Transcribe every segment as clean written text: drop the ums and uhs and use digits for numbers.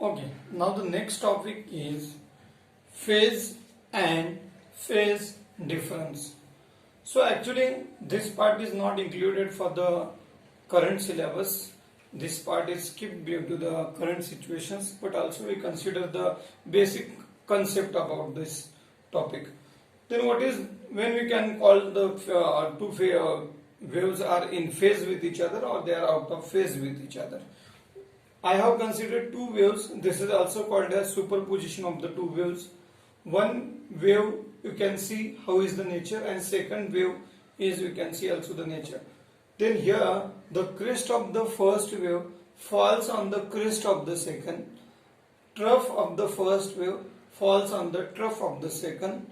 Okay, now the next topic is phase and phase difference. So actually this part is not included for the current syllabus. This part is skipped due to the current situations, but also we consider the basic concept about this topic. Then what is when we can call the waves are in phase with each other or they are out of phase with each other. I have considered two waves. This is also called as superposition of the two waves. One wave you can see how is the nature, and second wave is you can see also the nature. Then here the crest of the first wave falls on the crest of the second. Trough of the first wave falls on the trough of the second.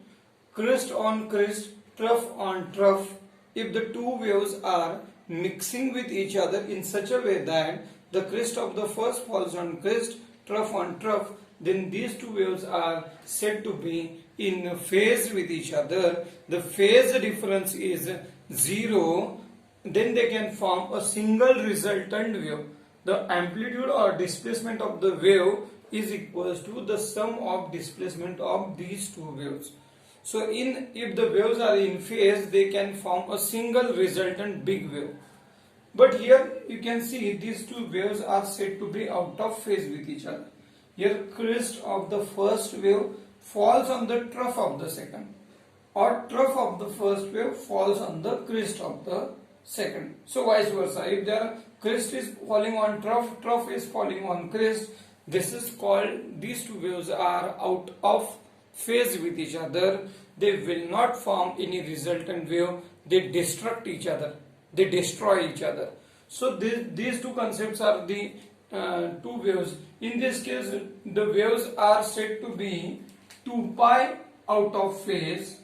Crest on crest, trough on trough. If the two waves are mixing with each other in such a way that the crest of the first falls on crest, trough on trough, then these two waves are said to be in phase with each other. The phase difference is 0. Then they can form a single resultant wave. The amplitude or displacement of the wave is equals to the sum of displacement of these two waves. So if the waves are in phase, they can form a single resultant big wave. But here you can see these two waves are said to be out of phase with each other. Here crest of the first wave falls on the trough of the second, or trough of the first wave falls on the crest of the second. So vice versa. If their crest is falling on trough, trough is falling on crest, this is called, these two waves are out of phase with each other. They will not form any resultant wave. They destruct each other. They destroy each other. So these two concepts are the two waves. In this case, the waves are said to be 2 pi out of phase.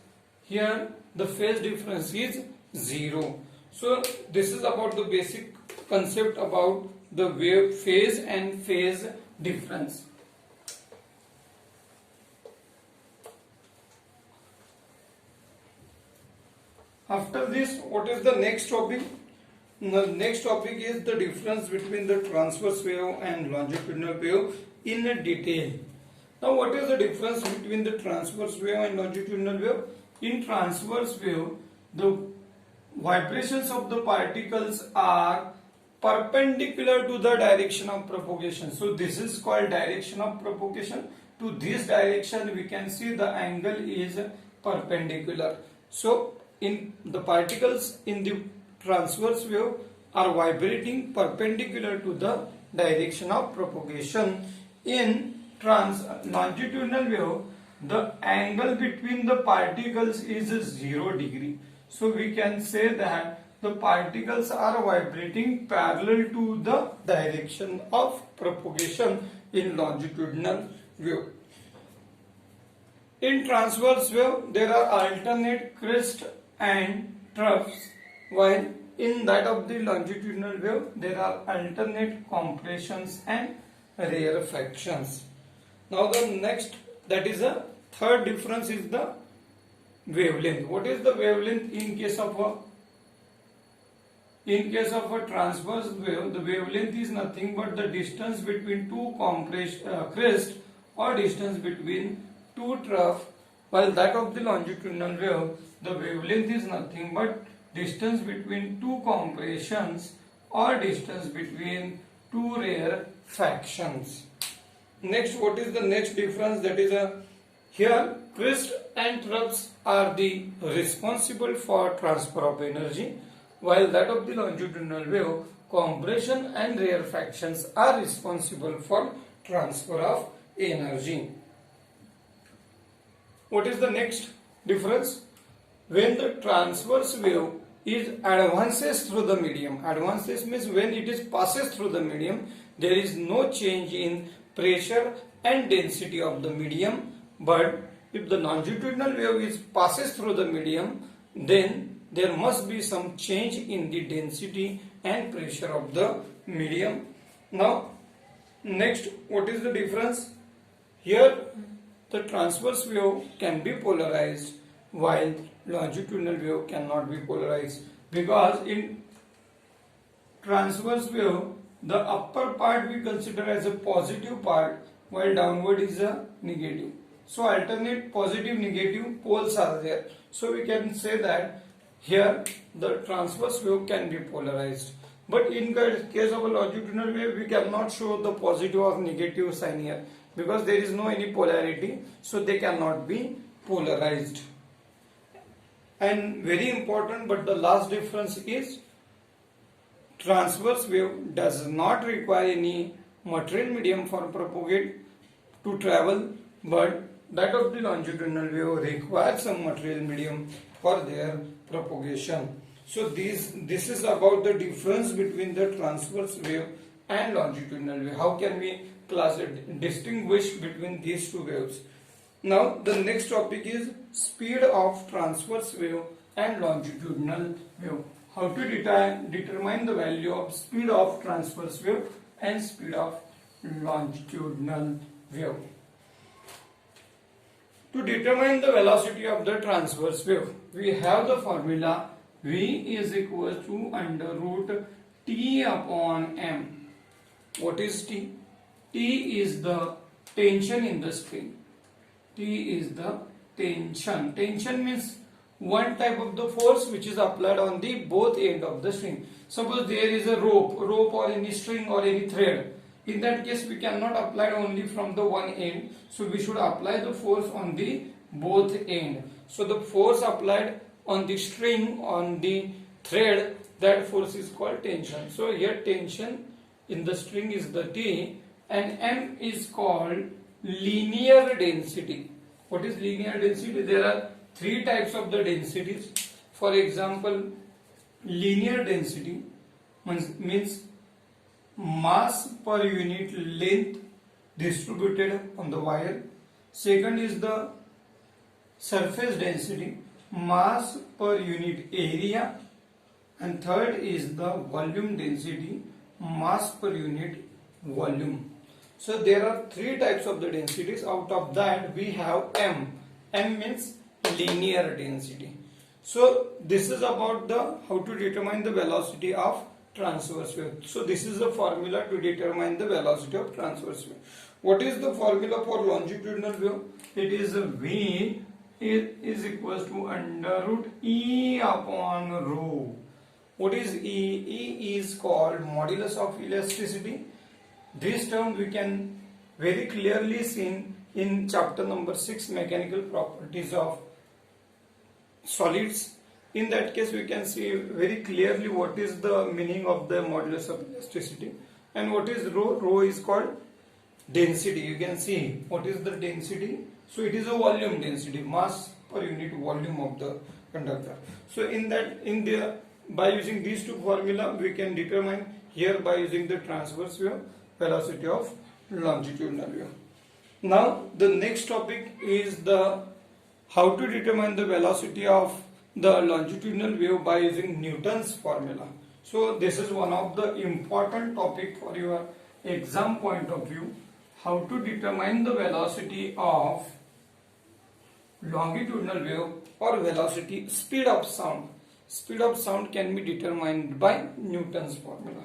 Here the phase difference is 0. So this is about the basic concept about the wave phase and phase difference. After this, what is the next topic? The next topic is the difference between the transverse wave and longitudinal wave in detail. Now, what is the difference between the transverse wave and longitudinal wave? In transverse wave, the vibrations of the particles are perpendicular to the direction of propagation. So, this is called direction of propagation. To this direction, we can see the angle is perpendicular. So, in the particles in the transverse wave are vibrating perpendicular to the direction of propagation. In longitudinal wave, the angle between the particles is 0 degree. So we can say that the particles are vibrating parallel to the direction of propagation in longitudinal wave. In transverse wave, there are alternate crest and troughs, while in that of the longitudinal wave there are alternate compressions and rarefactions. Now the next, that is a third difference, is the wavelength. What is the wavelength in case of a transverse wave? The wavelength is nothing but the distance between two crests or distance between two troughs, while that of the longitudinal wave, the wavelength is nothing but distance between two compressions or distance between two rarefactions. Next, what is the next difference? That is here crest and troughs are the responsible for transfer of energy, while that of the longitudinal wave, compression and rarefactions are responsible for transfer of energy. What is the next difference? When the transverse wave advances through the medium, advances means when it is passes through the medium, there is no change in pressure and density of the medium. But if the longitudinal wave passes through the medium, then there must be some change in the density and pressure of the medium. Now, next, what is the difference? Here, the transverse wave can be polarized, while longitudinal wave cannot be polarized, because in transverse wave the upper part we consider as a positive part while downward is a negative. So alternate positive negative poles are there. So we can say that here the transverse wave can be polarized. But in case of a longitudinal wave, we cannot show the positive or negative sign here because there is no any polarity, so they cannot be polarized. And very important, but the last difference is transverse wave does not require any material medium for propagate to travel, but that of the longitudinal wave requires some material medium for their propagation. So this is about the difference between the transverse wave and longitudinal wave. How can we distinguish between these two waves? Now the next topic is speed of transverse wave and longitudinal wave. How to determine the value of speed of transverse wave and speed of longitudinal wave. To determine the velocity of the transverse wave, we have the formula V is equal to under root T upon M. What is T? T is the tension in the string. T is the tension. Tension means one type of the force which is applied on the both end of the string. Suppose there is a rope or any string or any thread. In that case, we cannot apply only from the one end. So we should apply the force on the both end. So the force applied on the string, on the thread, that force is called tension. So here tension in the string is the T, and M is called linear density. What is linear density? There are three types of the densities. For example, linear density means mass per unit length distributed on the wire. Second is the surface density, mass per unit area. And third is the volume density, mass per unit volume. So there are three types of the densities. Out of that we have M. M means linear density. So this is about the how to determine the velocity of transverse wave. So this is the formula to determine the velocity of transverse wave. What is the formula for longitudinal wave? It is V is equals to under root E upon rho. What is E? E is called modulus of elasticity. This term we can very clearly see in chapter number 6, mechanical properties of solids. In that case, we can see very clearly what is the meaning of the modulus of elasticity. And what is rho? Rho is called density. You can see what is the density. So it is a volume density, mass per unit volume of the conductor. So by using these two formula, we can determine here by using the transverse wave velocity of longitudinal wave. Now the next topic is the how to determine the velocity of the longitudinal wave by using Newton's formula. So this is one of the important topic for your exam point of view. How to determine the velocity of longitudinal wave or velocity speed of sound. Speed of sound can be determined by Newton's formula.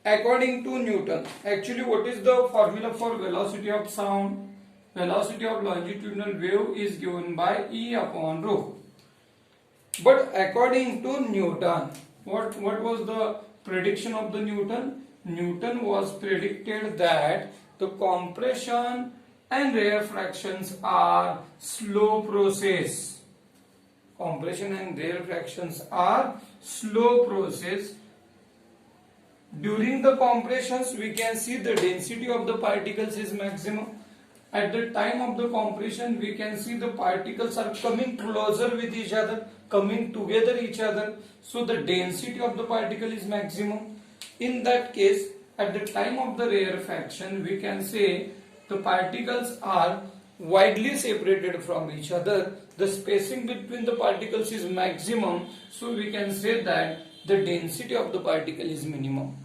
According to Newton, actually what is the formula for velocity of sound? Velocity of longitudinal wave is given by E upon rho. But according to Newton, what was the prediction of the Newton? Newton was predicted that the compression and rarefactions are slow process. Compression and rarefactions are slow process. During the compressions, we can see the density of the particles is maximum. At the time of the compression, we can see the particles are coming closer with each other, coming together each other. So the density of the particle is maximum. In that case, at the time of the rarefaction, we can say the particles are widely separated from each other. The spacing between the particles is maximum. So we can say that the density of the particle is minimum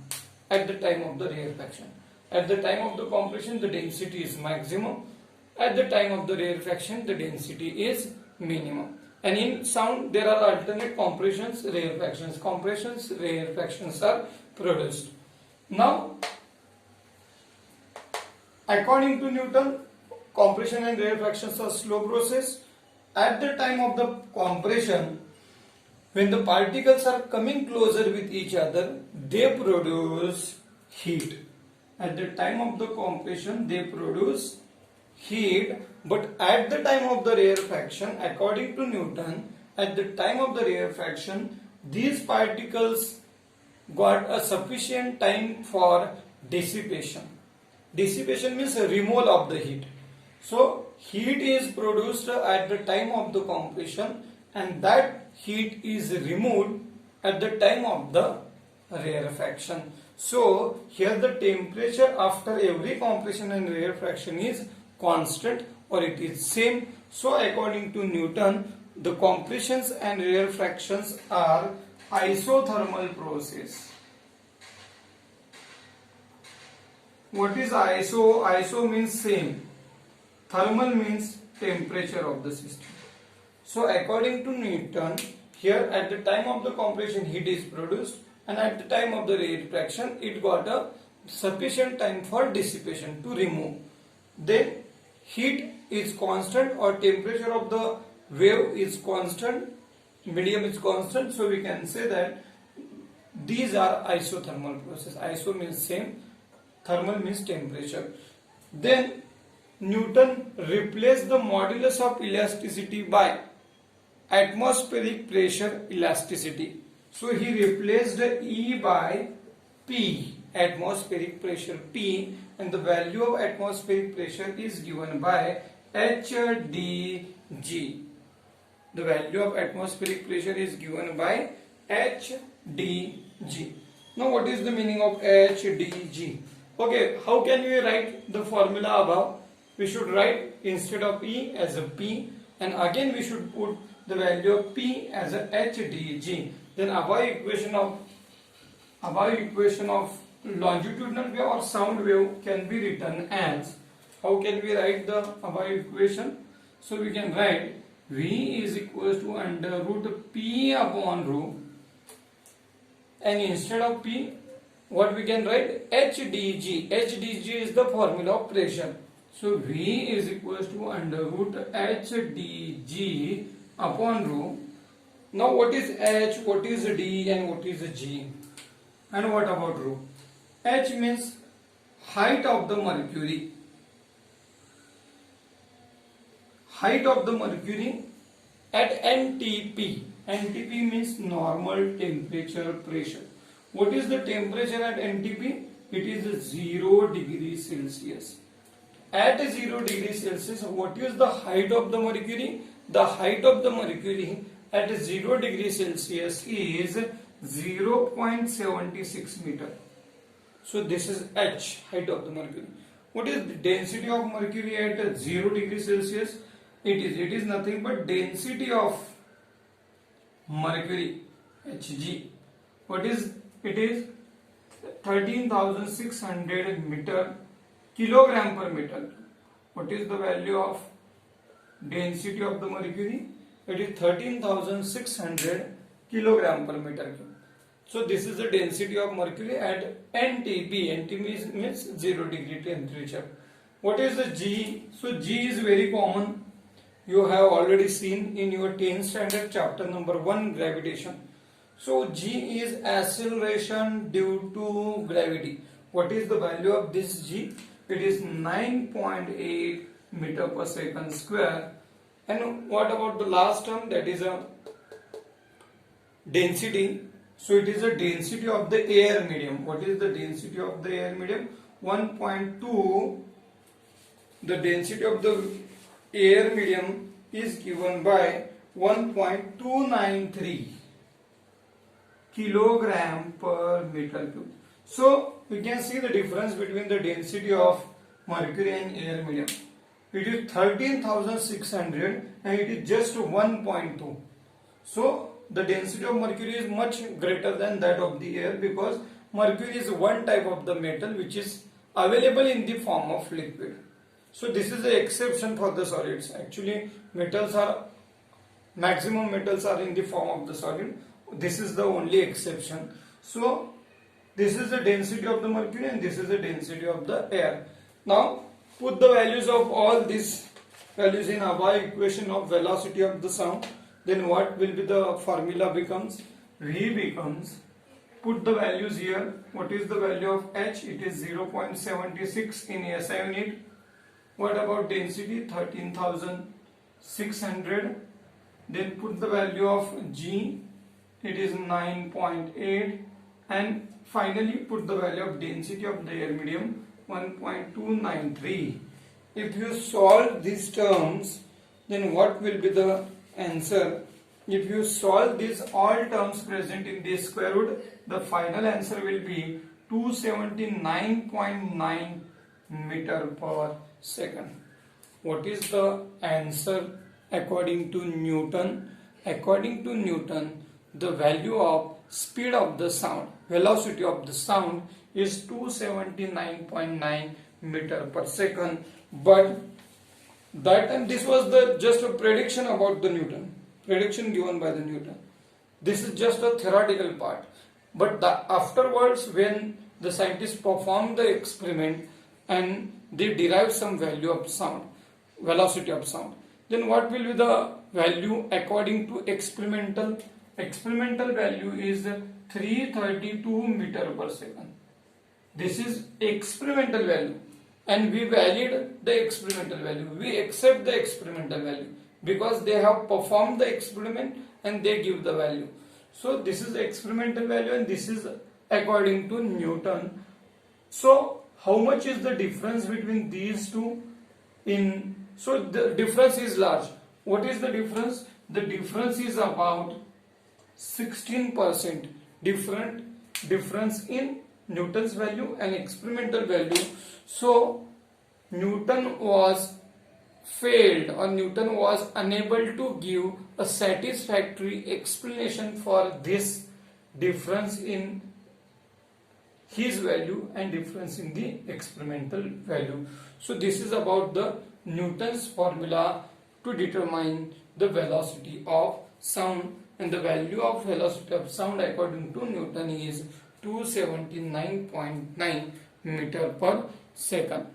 at the time of the rarefaction. At the time of the compression, the density is maximum. At the time of the rarefaction, the density is minimum. And in sound, there are alternate compressions, rarefactions. Compressions, rarefactions are produced. Now, According to Newton, compression and rarefactions are slow process. At the time of the compression, when the particles are coming closer with each other, they produce heat. At the time of the compression, they produce heat, but at the time of the rarefaction, according to Newton, at the time of the rarefaction, these particles got a sufficient time for dissipation. Dissipation means removal of the heat. So heat is produced at the time of the compression, and that heat is removed at the time of the rarefaction. So here the temperature after every compression and rarefaction is constant, or it is same. So according to Newton, the compressions and rarefactions are isothermal process. What is iso? Iso means same. Thermal means temperature of the system. So according to Newton, here at the time of the compression heat is produced, and at the time of the rarefaction it got a sufficient time for dissipation to remove. Then heat is constant, or temperature of the wave is constant, medium is constant, so we can say that these are isothermal process. Iso means same, thermal means temperature. Then Newton replaced the modulus of elasticity by atmospheric pressure elasticity. So he replaced E by P, atmospheric pressure P, and the value of atmospheric pressure is given by HdG. The value of atmospheric pressure is given by HdG. Now what is the meaning of HdG? Okay, how can we write the formula above? We should write instead of E as a P, and again we should put the value of P as a HdG. Then above equation of longitudinal wave or sound wave can be written as, how can we write the above equation? So we can write V is equals to under root P upon rho, and instead of P, what we can write? HdG. HdG is the formula of pressure. So V is equals to under root HdG upon rho. Now what is H, what is D, and what is G? And what about rho? H means height of the mercury. Height of the mercury at NTP. NTP means normal temperature pressure. What is the temperature at NTP? It is 0 degrees Celsius. At 0 degrees Celsius, what is the height of the mercury? The height of the mercury at 0 degrees Celsius is 0.76 meter. So this is H, height of the mercury. What is the density of mercury at 0 degrees Celsius? It is nothing but density of mercury, Hg. What is it? Is 13,600 meter kilogram per meter. What is the value of density of the mercury? It is 13,600 kilogram per meter cube. So this is the density of mercury at NTP. NTP means 0 degree temperature. What is the G? So G is very common. You have already seen in your 10th standard chapter number 1, gravitation. So G is acceleration due to gravity. What is the value of this G? It is 9.8 meter per second square. And what about the last term? That is a density. So it is the density of the air medium. What is the density of the air medium? 1.2. The density of the air medium is given by 1.293 kilogram per meter cube. So we can see the difference between the density of mercury and air medium. It is 13,600 and it is just 1.2. So the density of mercury is much greater than that of the air, because mercury is one type of the metal which is available in the form of liquid. So this is the exception for the solids. Actually maximum metals are in the form of the solid. This is the only exception. So this is the density of the mercury and this is the density of the air. Now Put the values of all these values in above equation of velocity of the sound. Then what will be the formula becomes? V becomes, put the values here. What is the value of H? It is 0.76 in SI unit. What about density? 13,600. Then put the value of G. It is 9.8. And finally put the value of density of the air medium, 1.293. If you solve these terms, then what will be the answer? If you solve these all terms present in this square root, the final answer will be 279.9 meter per second. What is the answer according to Newton? According to Newton, the value of speed of the sound, velocity of the sound is 279.9 meter per second. But that time this was the just a prediction about the Newton, prediction given by the Newton. This is just a theoretical part. But afterwards, when the scientists perform the experiment and they derive some value of sound, velocity of sound, then what will be the value according to experimental? Experimental value is 332 meter per second. This is experimental value, and we validate the experimental value. We accept the experimental value because they have performed the experiment and they give the value. So this is the experimental value and this is according to Newton. So how much is the difference between these two? So the difference is large. What is the difference? The difference is about 16% difference in Newton's value and experimental value. So Newton was failed, or Newton was unable to give a satisfactory explanation for this difference in his value and difference in the experimental value. So this is about the Newton's formula to determine the velocity of sound, and the value of velocity of sound according to Newton is 279.9 meter per second.